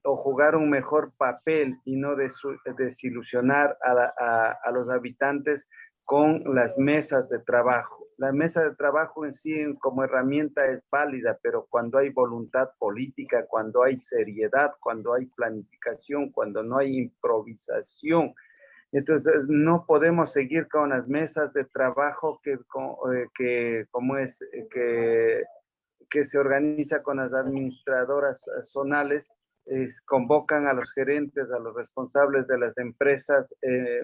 o jugar un mejor papel y no desilusionar a los habitantes con las mesas de trabajo. La mesa de trabajo en sí como herramienta es válida, pero cuando hay voluntad política, cuando hay seriedad, cuando hay planificación, cuando no hay improvisación, entonces no podemos seguir con las mesas de trabajo que se organiza con las administradoras zonales, convocan a los gerentes, a los responsables de las empresas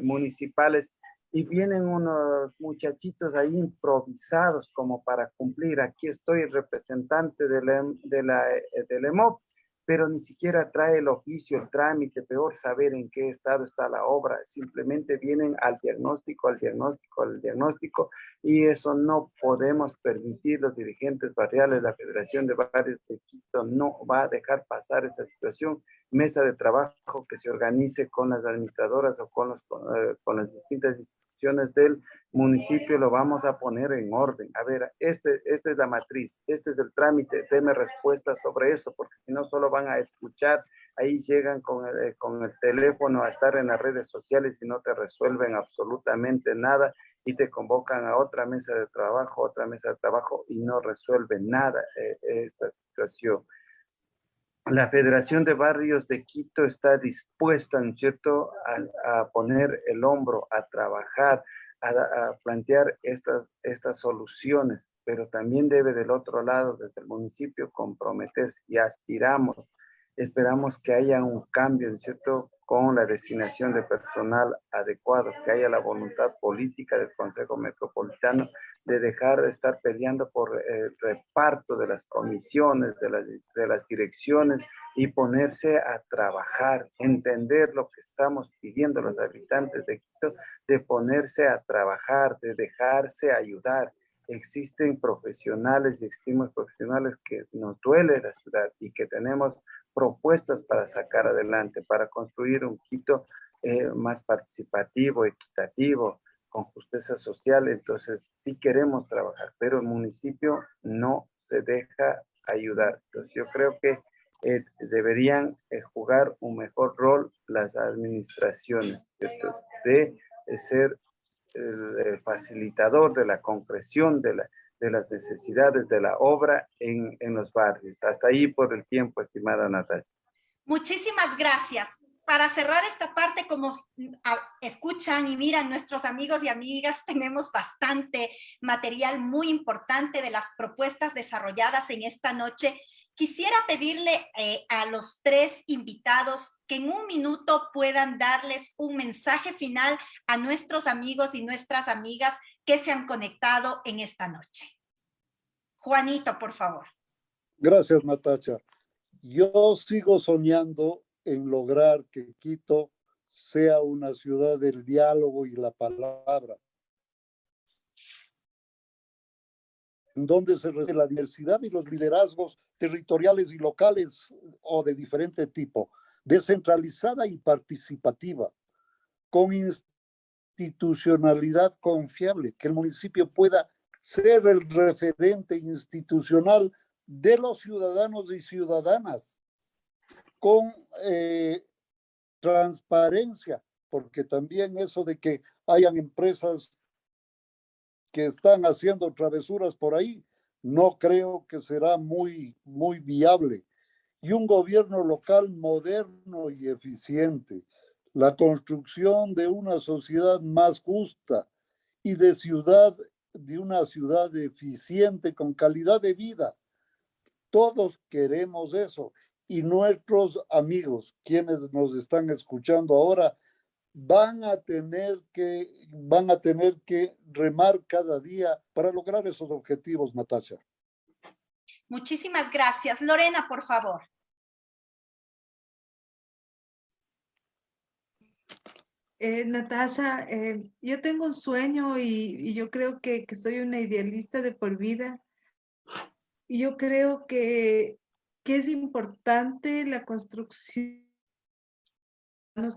municipales y vienen unos muchachitos ahí improvisados como para cumplir. Aquí estoy representante del EMOP, pero ni siquiera trae el oficio, el trámite, peor saber en qué estado está la obra. Simplemente vienen al diagnóstico, y eso no podemos permitir. Los dirigentes barriales, la Federación de Barrios de Quito no va a dejar pasar esa situación. Mesa de trabajo que se organice con las administradoras o con las distintas instituciones del municipio, lo vamos a poner en orden. A ver, esta es la matriz, este es el trámite, deme respuestas sobre eso, porque si no solo van a escuchar, ahí llegan con el teléfono a estar en las redes sociales y no te resuelven absolutamente nada y te convocan a otra mesa de trabajo y no resuelven nada esta situación. La Federación de Barrios de Quito está dispuesta, ¿no es cierto?, a poner el hombro, a trabajar, a plantear estas soluciones, pero también debe del otro lado, desde el municipio, comprometerse y esperamos que haya un cambio, ¿no es cierto?, con la designación de personal adecuado, que haya la voluntad política del Consejo Metropolitano de dejar de estar peleando por el reparto de las comisiones, de las direcciones y ponerse a trabajar, entender lo que estamos pidiendo los habitantes de Quito, de ponerse a trabajar, de dejarse ayudar. Existen profesionales y existimos profesionales que nos duele la ciudad y que tenemos propuestas para sacar adelante, para construir un Quito más participativo, equitativo, con justicia social. Entonces sí queremos trabajar, pero el municipio no se deja ayudar. Entonces yo creo que deberían jugar un mejor rol las administraciones, ¿cierto?, de ser el facilitador de la concreción de las necesidades de la obra en los barrios. Hasta ahí por el tiempo, estimada Natalia. Muchísimas gracias. Para cerrar esta parte, como escuchan y miran nuestros amigos y amigas, tenemos bastante material muy importante de las propuestas desarrolladas en esta noche. Quisiera pedirle a los tres invitados que en un minuto puedan darles un mensaje final a nuestros amigos y nuestras amigas que se han conectado en esta noche. Juanito, por favor. Gracias, Natacha. Yo sigo soñando en lograr que Quito sea una ciudad del diálogo y la palabra, en donde se reúne la diversidad y los liderazgos territoriales y locales o de diferente tipo, descentralizada y participativa, con institucionalidad confiable, que el municipio pueda ser el referente institucional de los ciudadanos y ciudadanas, con transparencia, porque también eso de que hayan empresas que están haciendo travesuras por ahí, no creo que será muy viable. Y un gobierno local moderno y eficiente, la construcción de una sociedad más justa y de una ciudad eficiente con calidad de vida. Todos queremos eso. Y nuestros amigos, quienes nos están escuchando ahora, van a tener que remar cada día para lograr esos objetivos, Natasha. Muchísimas gracias. Lorena, por favor. Natasha, yo tengo un sueño y yo creo que soy una idealista de por vida. Y yo creo que es importante la construcción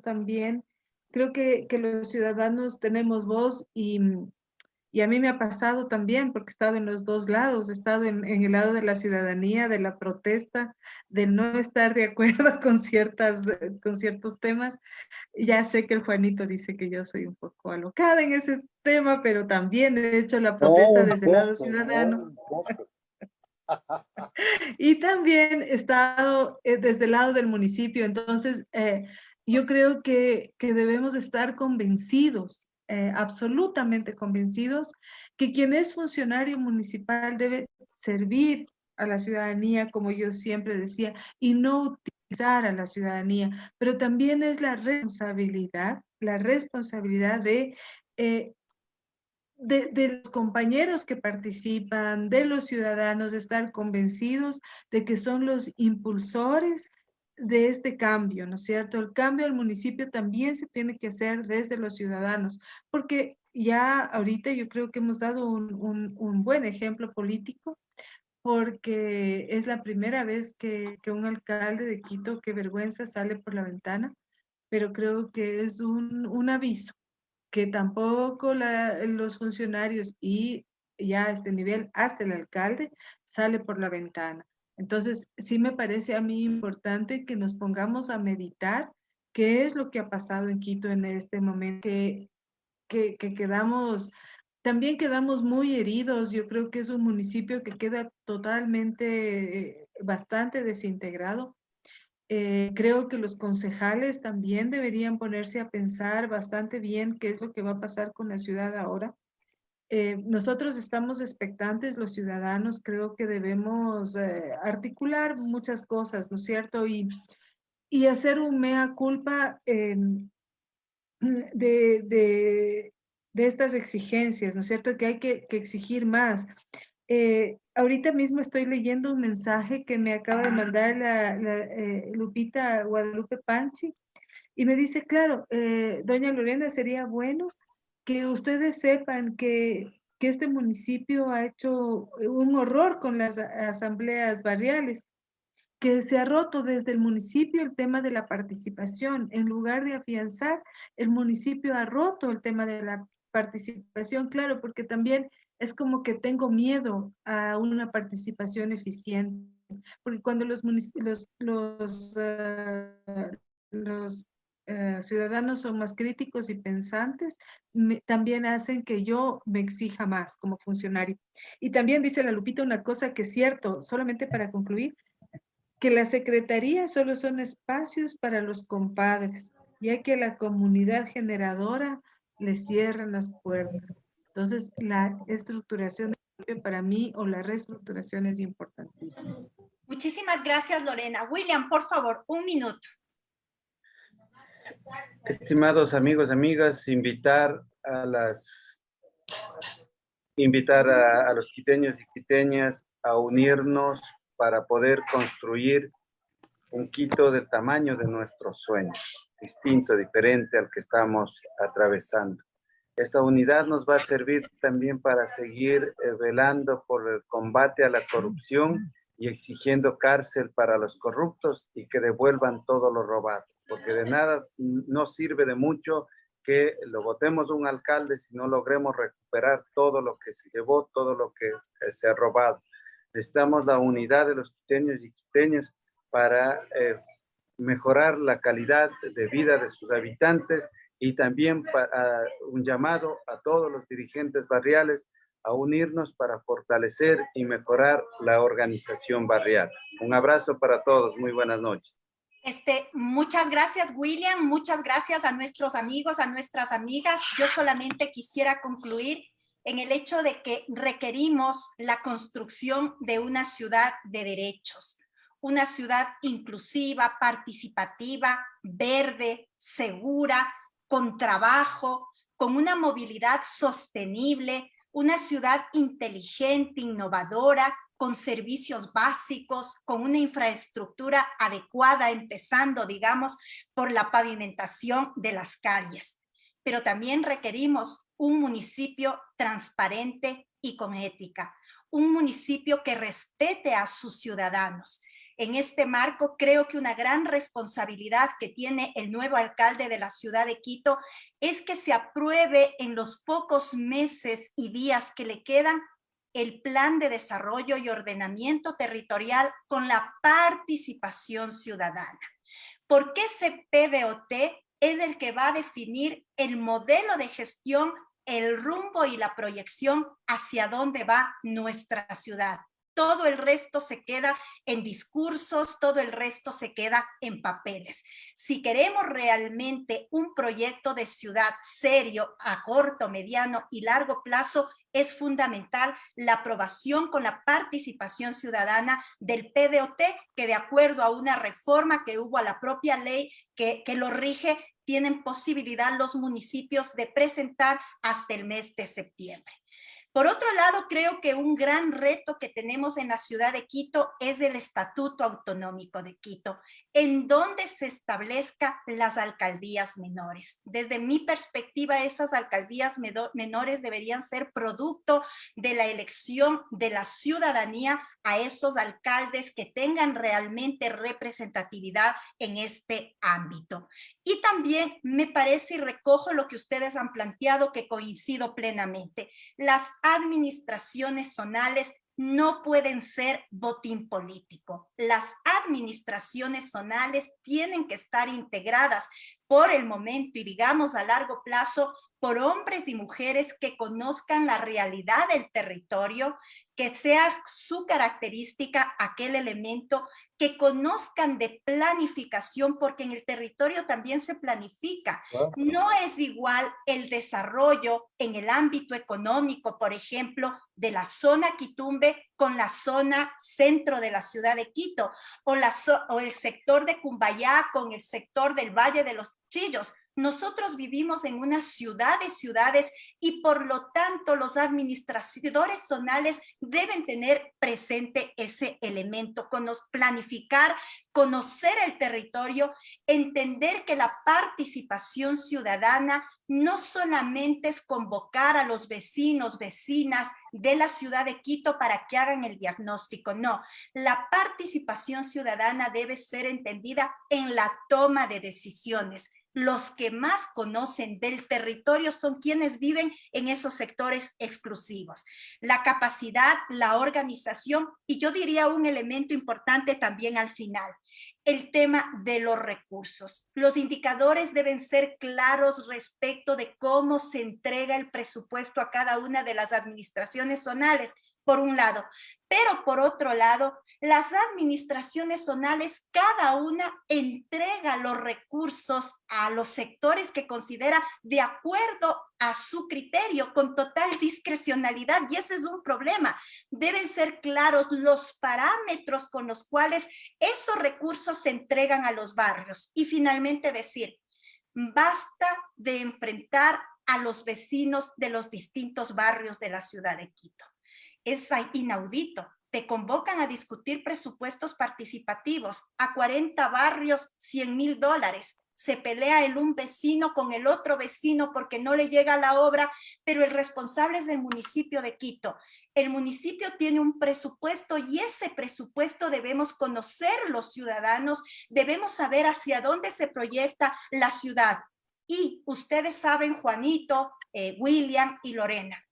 también. Creo que los ciudadanos tenemos voz y a mí me ha pasado también, porque he estado en los dos lados, he estado en el lado de la ciudadanía, de la protesta, de no estar de acuerdo con ciertos temas. Ya sé que el Juanito dice que yo soy un poco alocada en ese tema, pero también he hecho la No, protesta un desde el lado poco, no, ciudadano. un poco. Y también he estado desde el lado del municipio, entonces yo creo que debemos estar convencidos, absolutamente convencidos, que quien es funcionario municipal debe servir a la ciudadanía, como yo siempre decía, y no utilizar a la ciudadanía, pero también es la responsabilidad eh, de los compañeros que participan, de los ciudadanos, de estar convencidos de que son los impulsores de este cambio, ¿no es cierto? El cambio al municipio también se tiene que hacer desde los ciudadanos, porque ya ahorita yo creo que hemos dado un buen ejemplo político, porque es la primera vez que un alcalde de Quito, qué vergüenza, sale por la ventana, pero creo que es un aviso que tampoco los funcionarios y ya a este nivel, hasta el alcalde, sale por la ventana. Entonces, sí me parece a mí importante que nos pongamos a meditar qué es lo que ha pasado en Quito en este momento, que quedamos, también quedamos muy heridos. Yo creo que es un municipio que queda totalmente, bastante desintegrado. Creo que los concejales también deberían ponerse a pensar bastante bien qué es lo que va a pasar con la ciudad ahora. Nosotros estamos expectantes, los ciudadanos, creo que debemos articular muchas cosas, ¿no es cierto? Y hacer un mea culpa de, de, de estas exigencias, ¿no es cierto? Que hay que exigir más. Ahorita mismo estoy leyendo un mensaje que me acaba de mandar Lupita Guadalupe Panchi y me dice, claro, doña Lorena, sería bueno que ustedes sepan que este municipio ha hecho un horror con las asambleas barriales, que se ha roto desde el municipio el tema de la participación. En lugar de afianzar, el municipio ha roto el tema de la participación, claro, porque también es como que tengo miedo a una participación eficiente, porque cuando los ciudadanos son más críticos y pensantes, también hacen que yo me exija más como funcionario. Y también dice la Lupita una cosa que es cierto, solamente para concluir, que las secretarías solo son espacios para los compadres, ya que a la comunidad generadora le cierran las puertas. Entonces, la estructuración para mí o la reestructuración es importantísima. Muchísimas gracias, Lorena. William, por favor, un minuto. Estimados amigos, amigas, invitar a los quiteños y quiteñas a unirnos para poder construir un Quito del tamaño de nuestros sueños, distinto, diferente al que estamos atravesando. Esta unidad nos va a servir también para seguir velando por el combate a la corrupción y exigiendo cárcel para los corruptos y que devuelvan todo lo robado, porque de nada no sirve de mucho que lo votemos un alcalde si no logremos recuperar todo lo que se llevó, todo lo que se ha robado. Necesitamos la unidad de los quiteños y quiteñas para mejorar la calidad de vida de sus habitantes y también para un llamado a todos los dirigentes barriales a unirnos para fortalecer y mejorar la organización barrial. Un abrazo para todos, muy buenas noches. Muchas gracias, William, muchas gracias a nuestros amigos, a nuestras amigas. Yo solamente quisiera concluir en el hecho de que requerimos la construcción de una ciudad de derechos, una ciudad inclusiva, participativa, verde, segura, con trabajo, con una movilidad sostenible, una ciudad inteligente, innovadora, con servicios básicos, con una infraestructura adecuada, empezando, digamos, por la pavimentación de las calles. pero también requerimos un municipio transparente y con ética, un municipio que respete a sus ciudadanos. En este marco, creo que una gran responsabilidad que tiene el nuevo alcalde de la ciudad de Quito es que se apruebe en los pocos meses y días que le quedan el plan de desarrollo y ordenamiento territorial con la participación ciudadana. Porque ese PDOT es el que va a definir el modelo de gestión, el rumbo y la proyección hacia dónde va nuestra ciudad. Todo el resto se queda en discursos, todo el resto se queda en papeles. Si queremos realmente un proyecto de ciudad serio a corto, mediano y largo plazo, es fundamental la aprobación con la participación ciudadana del PDOT, que de acuerdo a una reforma que hubo a la propia ley que lo rige, tienen posibilidad los municipios de presentar hasta el mes de septiembre. Por otro lado, creo que un gran reto que tenemos en la ciudad de Quito es el Estatuto Autonómico de Quito, en donde se establezca las alcaldías menores. Desde mi perspectiva, esas alcaldías menores deberían ser producto de la elección de la ciudadanía a esos alcaldes que tengan realmente representatividad en este ámbito. Y también me parece y recojo lo que ustedes han planteado, que coincido plenamente. Las administraciones zonales no pueden ser botín político. Las administraciones zonales tienen que estar integradas por el momento y digamos a largo plazo por hombres y mujeres que conozcan la realidad del territorio, que sea su característica aquel elemento, que conozcan de planificación, porque en el territorio también se planifica. No es igual el desarrollo en el ámbito económico, por ejemplo, de la zona Quitumbe con la zona centro de la ciudad de Quito, o el sector de Cumbayá con el sector del Valle de los Chillos. Nosotros vivimos en una ciudad de ciudades y por lo tanto los administradores zonales deben tener presente ese elemento, planificar, conocer el territorio, entender que la participación ciudadana no solamente es convocar a los vecinos, vecinas de la ciudad de Quito para que hagan el diagnóstico, no. La participación ciudadana debe ser entendida en la toma de decisiones. Los que más conocen del territorio son quienes viven en esos sectores exclusivos. La capacidad, la organización y yo diría un elemento importante también al final, el tema de los recursos. Los indicadores deben ser claros respecto de cómo se entrega el presupuesto a cada una de las administraciones zonales, por un lado, pero por otro lado, las administraciones zonales, cada una entrega los recursos a los sectores que considera de acuerdo a su criterio, con total discrecionalidad, y ese es un problema. Deben ser claros los parámetros con los cuales esos recursos se entregan a los barrios. Y finalmente decir, basta de enfrentar a los vecinos de los distintos barrios de la ciudad de Quito. Es inaudito. Te convocan a discutir presupuestos participativos a 40 barrios, $100,000. Se pelea un vecino con el otro vecino porque no le llega la obra, pero el responsable es el municipio de Quito. El municipio tiene un presupuesto y ese presupuesto debemos conocer los ciudadanos, debemos saber hacia dónde se proyecta la ciudad. Y ustedes saben, Juanito, William y Lorena,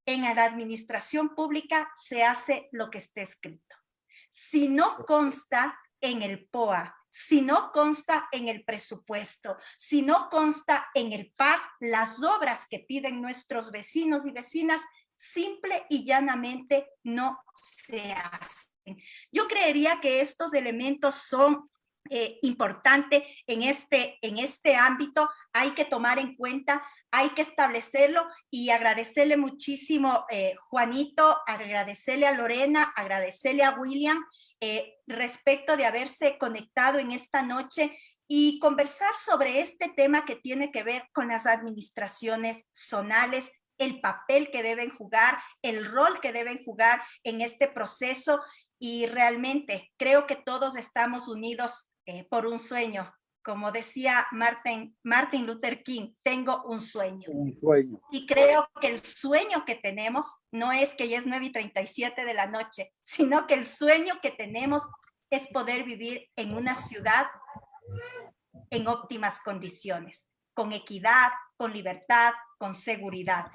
en la administración pública se hace lo que esté escrito. Si no consta en el POA, si no consta en el presupuesto, si no consta en el PAC, las obras que piden nuestros vecinos y vecinas, simple y llanamente no se hacen. Yo creería que estos elementos son importantes en este ámbito. Hay que tomar en cuenta, hay que establecerlo y agradecerle muchísimo, Juanito, agradecerle a Lorena, agradecerle a William respecto de haberse conectado en esta noche y conversar sobre este tema que tiene que ver con las administraciones zonales, el papel que deben jugar, el rol que deben jugar en este proceso y realmente creo que todos estamos unidos por un sueño, como decía Martin Luther King, tengo un sueño. Un sueño. Y creo que el sueño que tenemos no es que ya es 9:37 de la noche, sino que el sueño que tenemos es poder vivir en una ciudad en óptimas condiciones, con equidad, con libertad, con seguridad.